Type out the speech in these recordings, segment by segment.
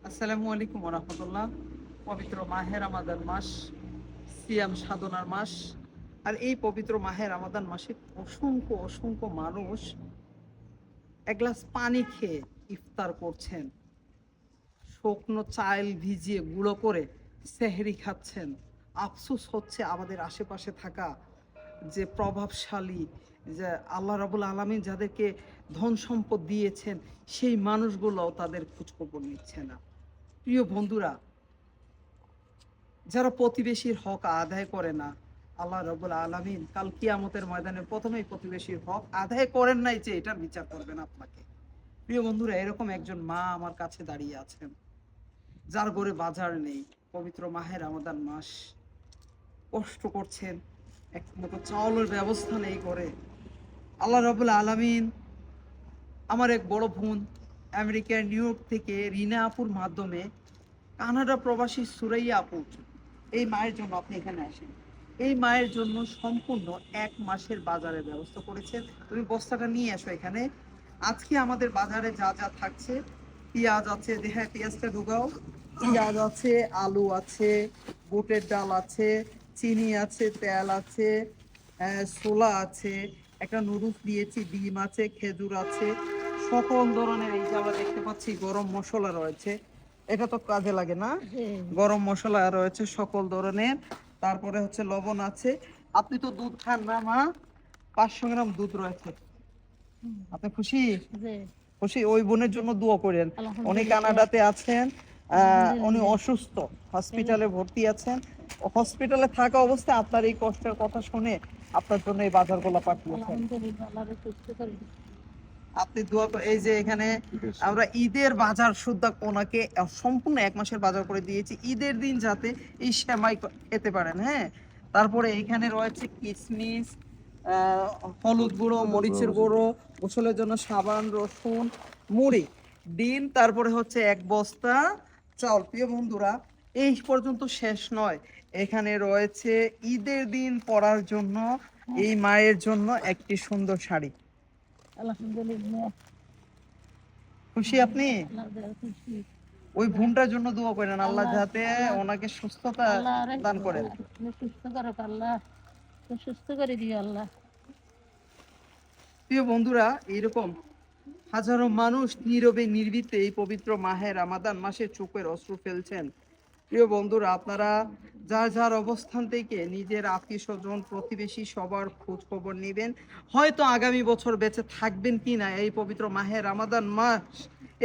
আসসালামু আলাইকুম রহমতুল্লাহ। পবিত্র মাহে রমাদান মাস, সিয়াম সাধনার মাস। আর এই পবিত্র মাহে রমাদান মাসে অসংখ্য অসংখ্য মানুষ এক গ্লাস পানি খেয়ে ইফতার করছেন, শুকনো চাল ভিজিয়ে গুঁড়ো করে সেহরি খাচ্ছেন। আফসোস হচ্ছে আমাদের আশেপাশে থাকা যে প্রভাবশালী, যে আল্লাহ রাবুল আলামিন যাদেরকে ধন সম্পদ দিয়েছেন, সেই মানুষগুলোও তাদের খোঁজখবর নিচ্ছে না। প্রিয় বন্ধুরা, যারা প্রতিবেশীর হক আদায় করে না, আল্লাহ রাব্বুল আলামিন কাল কিয়ামতের ময়দানে প্রথমেই প্রতিবেশীর হক আদায় করেন নাই যে এটার বিচার করবেন আপনাকে। প্রিয় বন্ধুরা, এরকম একজন মা আমার কাছে দাঁড়িয়ে আছেন, যার ঘরে বাজার নেই। পবিত্র মাহে রমাদান মাস, কষ্ট করছেন, এক মতো চাউলের ব্যবস্থা নেই করে। আল্লাহ রাব্বুল আলামিন আমার এক বড় বোন আমেরিকার নিউ ইয়র্ক থেকে রিনা আপুর মাধ্যমে কানাডা প্রবাসী সুরাইয়া আপু, এই মায়ের জন্য আপনি এখানে আসেন। এই মায়ের জন্য সম্পূর্ণ 1 মাসের বাজারের ব্যবস্থা করেছেন। তুমি বস্তাটা নিয়ে আসো এখানে। আজকে আমাদের বাজারে যা যা থাকছে, পেঁয়াজ আছে, হ্যাঁ পেঁয়াজটা ঢুকাও। পেঁয়াজ আছে, আলু আছে, বুটের ডাল আছে, চিনি আছে, তেল আছে, ছোলা আছে, একটা নুডলস দিয়েছি, ডিম আছে, খেজুর আছে, সকল ধরনের। এই যে আমরা দেখতে পাচ্ছি গরম মশলা রয়েছে, এটা তো কাজে লাগে না? গরম মশলা রয়েছে সকল ধরনের। তারপরে হচ্ছে লবণ আছে। আপনি তো দুধ খান না মা? 500 গ্রাম দুধ রয়েছে। আপনি খুশি? খুশি? ওই বোনের জন্য দোয়া করেন। উনি কানাডাতে আছেন, উনি অসুস্থ, হসপিটালে ভর্তি আছেন। হসপিটালে থাকা অবস্থায় আপনার এই কষ্টের কথা শুনে আপনার জন্য এই বাজারগুলো পাঠিয়েছেন। আপনি দোয়া এই যে এখানে আমরা ঈদের বাজার সুদ্ধা ওনাকে সম্পূর্ণ 1 মাসের বাজার করে দিয়েছি, ঈদের দিন যাতে এই সেমাই খেতে পারেন। হ্যাঁ, তারপরে এখানে রয়েছে কিশমিশ, হলুদ গুঁড়ো, মরিচের গুঁড়ো, গোসলের জন্য সাবান, রসুন, মুড়ি, ডিম, তারপরে হচ্ছে 1 বস্তা চাউল। প্রিয় বন্ধুরা, এই পর্যন্ত শেষ নয়, এখানে রয়েছে ঈদের দিন পরার জন্য এই মায়ের জন্য একটি সুন্দর শাড়ি। আলহামদুলিল্লাহ, খুশি আপনি? ওই বোনটার জন্য দোয়া করেন, আল্লাহ যাতে ওনাকে সুস্থতা দান করেন। সুস্থ করো আল্লাহ, সুস্থ করে দিও আল্লাহ। প্রিয় বন্ধুরা, এইরকম হাজারো মানুষ নীরবে নির্ভীতে এই পবিত্র মাহে রমাদান মাসে চোখের অশ্রু ফেলছেন। প্রিয় বন্ধুরা, আপনারা যার যার অবস্থান থেকে নিজের আত্মীয় স্বজন, প্রতিবেশী সবার খোঁজ খবর নেবেন। হয়তো আগামী বছর বেঁচে থাকবেন কিনা এই পবিত্র মাহে রমাদান মাস,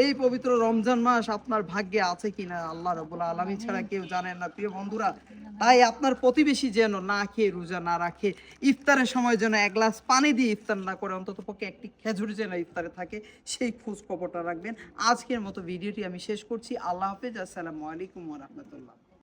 এই পবিত্র রমজান মাস আপনার ভাগ্যে আছে কিনা আল্লাহ রাব্বুল আলামিন ছাড়া কেউ জানেন না। প্রিয় বন্ধুরা, তাই আপনার প্রতিবেশী যেন না খেয়ে রোজা না রাখে, ইফতারের সময় যেন 1 গ্লাস পানি দিয়ে ইফতার না করে, অন্তত পক্ষে একটি খেজুর যেন ইফতারে থাকে, সেই খোঁজ খবরটা রাখবেন। আজকের মতো ভিডিওটি আমি শেষ করছি। আল্লাহ হাফেজ। আসসালামু আলাইকুম ওয়া রাহমাতুল্লাহ।